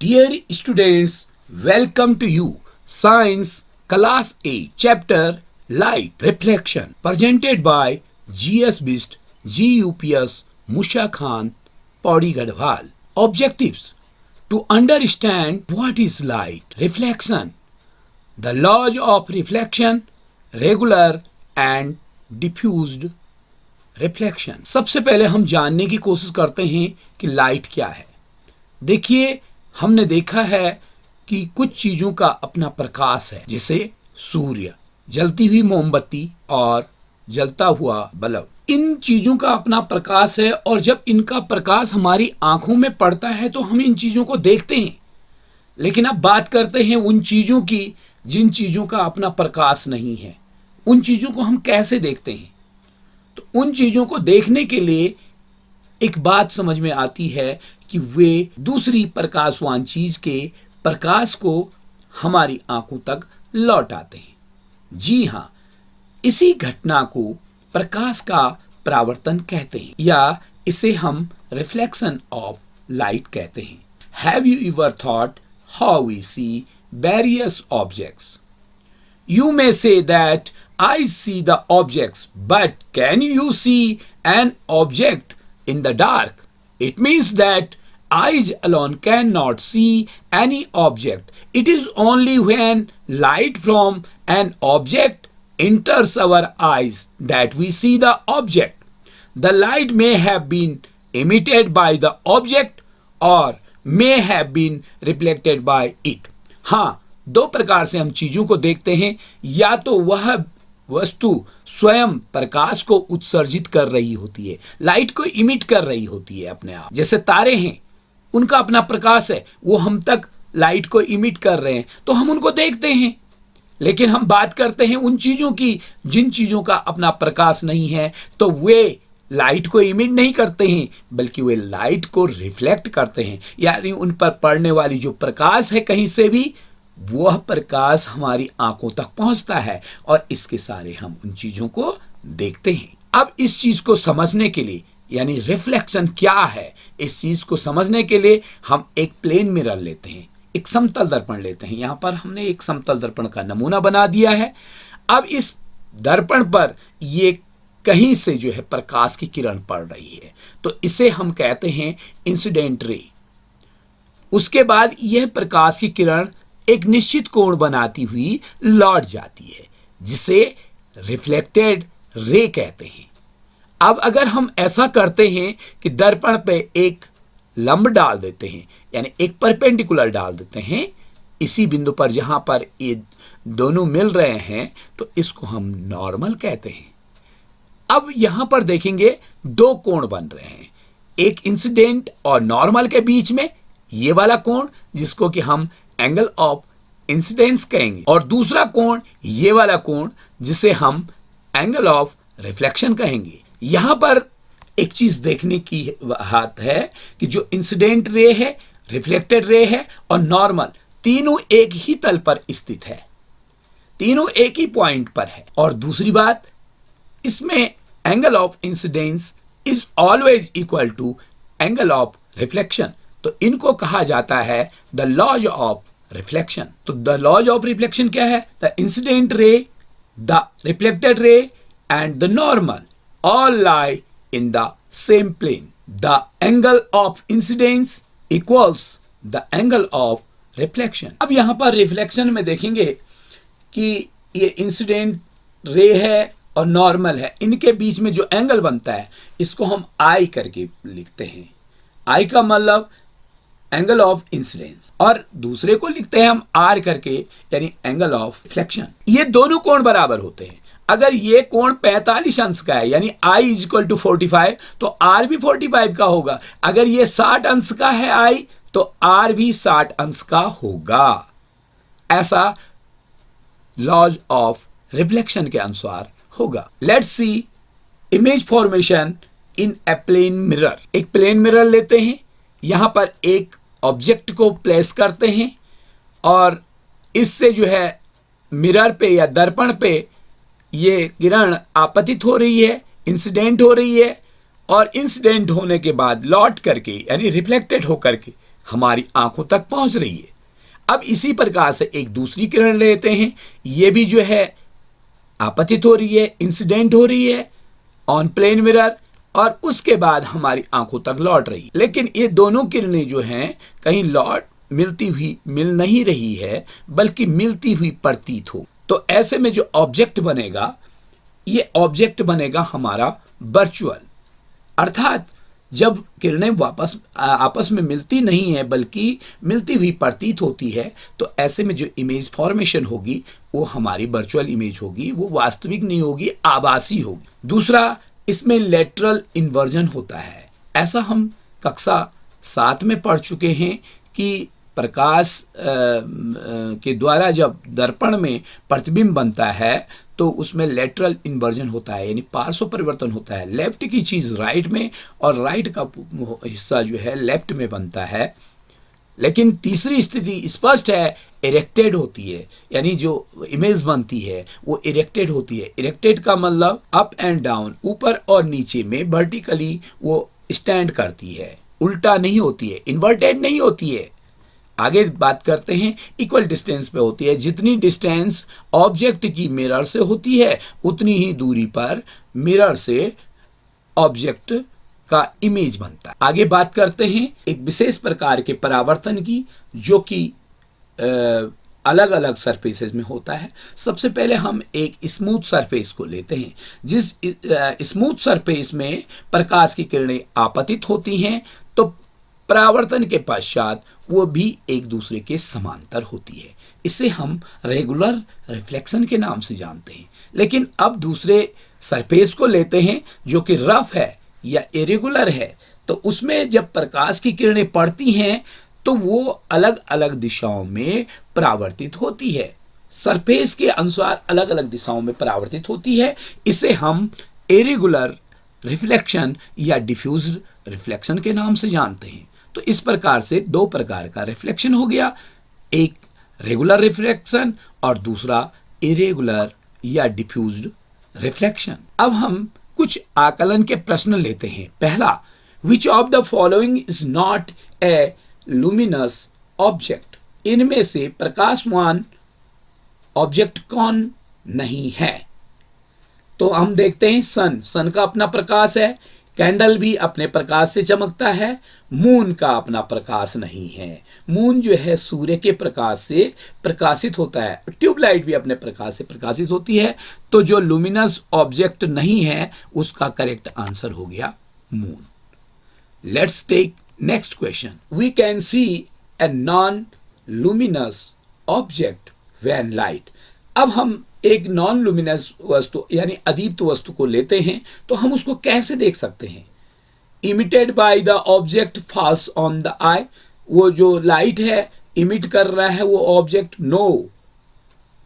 Dear students, welcome to you Science Class 8 Chapter Light Reflection presented by GS Bist GUPS Musha Khan Pauri Gadhwal. Objectives: to understand what is light, reflection, the laws of reflection, regular and diffused reflection. सबसे पहले हम जानने की कोशिश करते हैं कि light क्या है। देखिए, हमने देखा है कि कुछ चीजों का अपना प्रकाश है, जैसे सूर्य, जलती हुई मोमबत्ती और जलता हुआ बल्ब। इन चीजों का अपना प्रकाश है और जब इनका प्रकाश हमारी आंखों में पड़ता है तो हम इन चीजों को देखते हैं। लेकिन अब बात करते हैं उन चीजों की जिन चीजों का अपना प्रकाश नहीं है। उन चीजों को हम कैसे देखते हैं? तो उन चीजों को देखने के लिए एक बात समझ में आती है कि वे दूसरी प्रकाशवान चीज के प्रकाश को हमारी आंखों तक लौटाते हैं। जी हाँ, इसी घटना को प्रकाश का परावर्तन कहते हैं या इसे हम रिफ्लेक्शन ऑफ लाइट कहते हैं। Have you ever thought how we see various objects? You may say that I see the objects, but can you see an object in the dark? It means that eyes alone cannot see any object. It is only when light from an object enters our eyes that we see the object. The light may have been emitted by the object or may have been reflected by it. हाँ, दो प्रकार से हम चीजों को देखते हैं। या तो वह वस्तु स्वयं प्रकाश को उत्सर्जित कर रही होती है, लाइट को इमिट कर रही होती है अपने आप। जैसे तारे हैं, उनका अपना प्रकाश है, वो हम तक लाइट को इमिट कर रहे हैं तो हम उनको देखते हैं। लेकिन हम बात करते हैं उन चीजों की जिन चीजों का अपना प्रकाश नहीं है, तो वे लाइट को इमिट नहीं करते हैं बल्कि वे लाइट को रिफ्लेक्ट करते हैं। यानी उन पर पड़ने वाली जो प्रकाश है कहीं से भी वह प्रकाश हमारी आंखों तक पहुंचता है और इसके सहारे हम उन चीजों को देखते हैं। अब इस चीज को समझने के लिए, यानी रिफ्लेक्शन क्या है, इस चीज को समझने के लिए हम एक प्लेन मिरर लेते हैं, एक समतल दर्पण लेते हैं। यहां पर हमने एक समतल दर्पण का नमूना बना दिया है। अब इस दर्पण पर ये कहीं से जो है प्रकाश की किरण पड़ रही है, तो इसे हम कहते हैं इंसिडेंट रे। उसके बाद यह प्रकाश की किरण एक निश्चित कोण बनाती हुई लौट जाती है, जिसे रिफ्लेक्टेड रे कहते हैं। अब अगर हम ऐसा करते हैं कि दर्पण पे एक लंब डाल देते हैं, यानी एक परपेंडिकुलर डाल देते हैं इसी बिंदु पर जहां पर ये दोनों मिल रहे हैं, तो इसको हम नॉर्मल कहते हैं। अब यहां पर देखेंगे दो कोण बन रहे हैं, एक इंसिडेंट और नॉर्मल के बीच में ये वाला कोण जिसको कि हम एंगल ऑफ इंसिडेंस कहेंगे, और दूसरा कोण ये वाला कोण जिसे हम एंगल ऑफ रिफ्लेक्शन कहेंगे। यहां पर एक चीज देखने की बात है कि जो इंसिडेंट रे है, रिफ्लेक्टेड रे है और नॉर्मल, तीनों एक ही तल पर स्थित है, तीनों एक ही पॉइंट पर है। और दूसरी बात, इसमें angle of incidence is always equal to angle of reflection. तो इनको कहा जाता है द लॉज ऑफ रिफ्लेक्शन। तो द लॉज ऑफ रिफ्लेक्शन क्या है? The incident ray, the reflected ray and the normal all lie in the same plane. The angle of incidence equals the angle of reflection. अब यहां पर reflection में देखेंगे कि ये इंसिडेंट रे है और नॉर्मल है, इनके बीच में जो एंगल बनता है इसको हम आई करके लिखते हैं। आई का मतलब एंगल ऑफ इंसिडेंस, और दूसरे को लिखते हैं हम आर करके, यानी एंगल ऑफ रिफ्लेक्शन। ये दोनों कोण बराबर होते हैं। अगर ये कोण 45 अंश का है, यानी आई इज इक्वल टू 45, तो आर भी 45 का होगा। अगर ये 60 अंश का है आई, तो आर भी 60 अंश का होगा। ऐसा लॉज ऑफ रिफ्लेक्शन के अनुसार होगा। Let's see image formation in a plane mirror. एक प्लेन मिरर लेते हैं, यहां पर एक ऑब्जेक्ट को प्लेस करते हैं और इससे जो है मिरर पे या दर्पण पे ये किरण आपतित हो रही है, इंसिडेंट हो रही है, और इंसिडेंट होने के बाद लौट करके यानी रिफ्लेक्टेड होकर के हमारी आंखों तक पहुंच रही है। अब इसी प्रकार से एक दूसरी किरण लेते हैं, ये भी जो है आपतित हो रही है, इंसिडेंट हो रही है ऑन प्लेन मिरर, और उसके बाद हमारी आंखों तक लौट रही है। लेकिन ये दोनों किरणें जो हैं कहीं मिलती हुई मिल नहीं रही है, बल्कि मिलती हुई प्रतीत हो। तो ऐसे में जो ऑब्जेक्ट बनेगा, ये ऑब्जेक्ट बनेगा हमारा वर्चुअल, अर्थात जब किरणें वापस आपस में मिलती नहीं है बल्कि मिलती हुई प्रतीत होती है, तो ऐसे में जो इमेज फॉर्मेशन होगी वो हमारी वर्चुअल इमेज होगी, वो वास्तविक नहीं होगी, आभासी होगी। दूसरा, इसमें लेटरल इन्वर्जन होता है। ऐसा हम कक्षा 7 में पढ़ चुके हैं कि प्रकाश के द्वारा जब दर्पण में प्रतिबिंब बनता है तो उसमें लेटरल इन्वर्जन होता है, यानी पार्श्व परिवर्तन होता है। लेफ्ट की चीज़ राइट में और राइट का हिस्सा जो है लेफ्ट में बनता है। लेकिन तीसरी स्थिति स्पष्ट है, इरेक्टेड होती है, यानी जो इमेज बनती है वो इरेक्टेड होती है। इरेक्टेड का मतलब अप एंड डाउन, ऊपर और नीचे में वर्टिकली वो स्टैंड करती है, उल्टा नहीं होती है, इन्वर्टेड नहीं होती है। आगे बात करते हैं, इक्वल डिस्टेंस पे होती है। जितनी डिस्टेंस ऑब्जेक्ट की मिरर से होती है उतनी ही दूरी पर मिरर से ऑब्जेक्ट का इमेज बनता है। आगे बात करते हैं एक विशेष प्रकार के परावर्तन की, जो कि अलग अलग सरफेसेस में होता है। सबसे पहले हम एक स्मूथ सरफेस को लेते हैं। जिस स्मूथ सरफेस में प्रकाश की किरणें आपतित होती हैं तो परावर्तन के पश्चात वो भी एक दूसरे के समांतर होती है। इसे हम रेगुलर रिफ्लेक्शन के नाम से जानते हैं। लेकिन अब दूसरे सरफेस को लेते हैं जो कि रफ है या इरेगुलर है, तो उसमें जब प्रकाश की किरणें पड़ती हैं तो वो अलग अलग दिशाओं में परावर्तित होती है, सरफेस के अनुसार अलग अलग दिशाओं में परावर्तित होती है। इसे हम इरेगुलर रिफ्लेक्शन या डिफ्यूज्ड रिफ्लेक्शन के नाम से जानते हैं। तो इस प्रकार से दो प्रकार का रिफ्लेक्शन हो गया, एक रेगुलर रिफ्लेक्शन और दूसरा इरेगुलर या डिफ्यूज्ड रिफ्लेक्शन। अब हम कुछ आकलन के प्रश्न लेते हैं। पहला, विच of the following is not a luminous object? इनमें से प्रकाशवान ऑब्जेक्ट कौन नहीं है? तो हम देखते हैं सन का अपना प्रकाश है, कैंडल भी अपने प्रकाश से चमकता है, मून का अपना प्रकाश नहीं है। मून जो है सूर्य के प्रकाश से प्रकाशित होता है, ट्यूबलाइट भी अपने प्रकाश से प्रकाशित होती है। तो जो लुमिनस ऑब्जेक्ट नहीं है उसका करेक्ट आंसर हो गया moon. Let's take next question. We can see a non luminous object when light. अब हम एक नॉन लुमिनस वस्तु यानी अदीप्त वस्तु को लेते हैं तो हम उसको कैसे देख सकते हैं? Emitted by the object falls on the eye. वो जो लाइट है इमिट कर रहा है वो ऑब्जेक्ट, नो,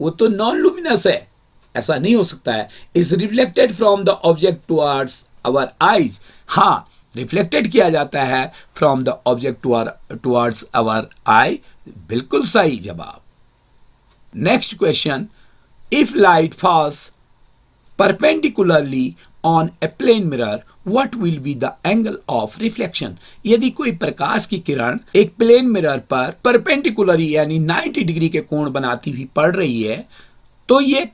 वो तो नॉन लुमिनस है, ऐसा नहीं हो सकता है। Is reflected from the object towards our eyes. हाँ, रिफ्लेक्टेड किया जाता है from the object towards our eye, बिल्कुल सही जवाब। Next question, if light falls perpendicularly on a plane mirror, what will be the angle of reflection? यदि कोई प्रकाश की किरण एक प्लेन मिरर पर परपेंडिकुलरी यानी 90 डिग्री के कोण बनाती हुई पड़ रही है तो ये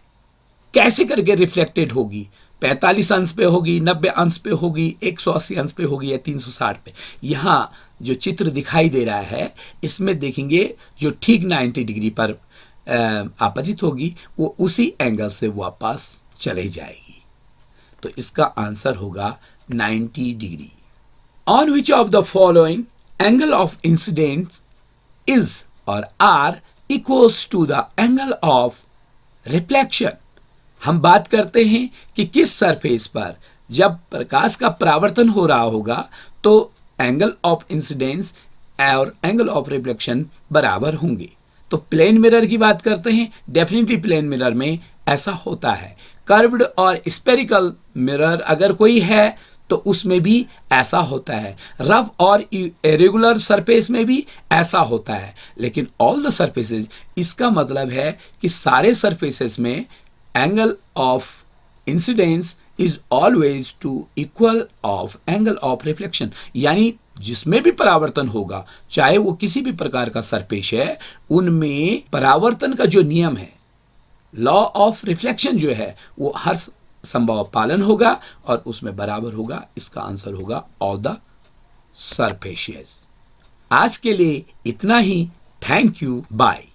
कैसे करके रिफ्लेक्टेड होगी? 45 अंश पे होगी, 90 अंश पे होगी, 180 अंश पे होगी या 360 पे? यहाँ जो चित्र दिखाई दे रहा है इसमें देखेंगे जो ठीक 90 डिग्री पर आपतित होगी वो उसी एंगल से वापस चले जाएगी। तो इसका आंसर होगा 90 degree. On which of the following angle of incidence is or are equals to the angle of reflection? हम बात करते हैं कि किस सरफेस पर जब प्रकाश का परावर्तन हो रहा होगा तो एंगल ऑफ इंसिडेंस और एंगल ऑफ रिफ्लेक्शन बराबर होंगे। तो प्लेन मिरर की बात करते हैं, डेफिनेटली प्लेन मिरर में ऐसा होता है। कर्व्ड और स्पेरिकल मिरर अगर कोई है तो उसमें भी ऐसा होता है। रफ और इरेगुलर सरफेस में भी ऐसा होता है। लेकिन ऑल द सरफेसेस, इसका मतलब है कि सारे सरफेसेस में angle of incidence is always to equal of angle of reflection, यानी जिसमें भी परावर्तन होगा, चाहे वो किसी भी प्रकार का सरपेश है, उनमें परावर्तन का जो नियम है, लॉ ऑफ रिफ्लेक्शन जो है, वो हर संभव पालन होगा और उसमें बराबर होगा। इसका आंसर होगा ऑफ द सरफेशियस। आज के लिए इतना ही। Thank you, bye.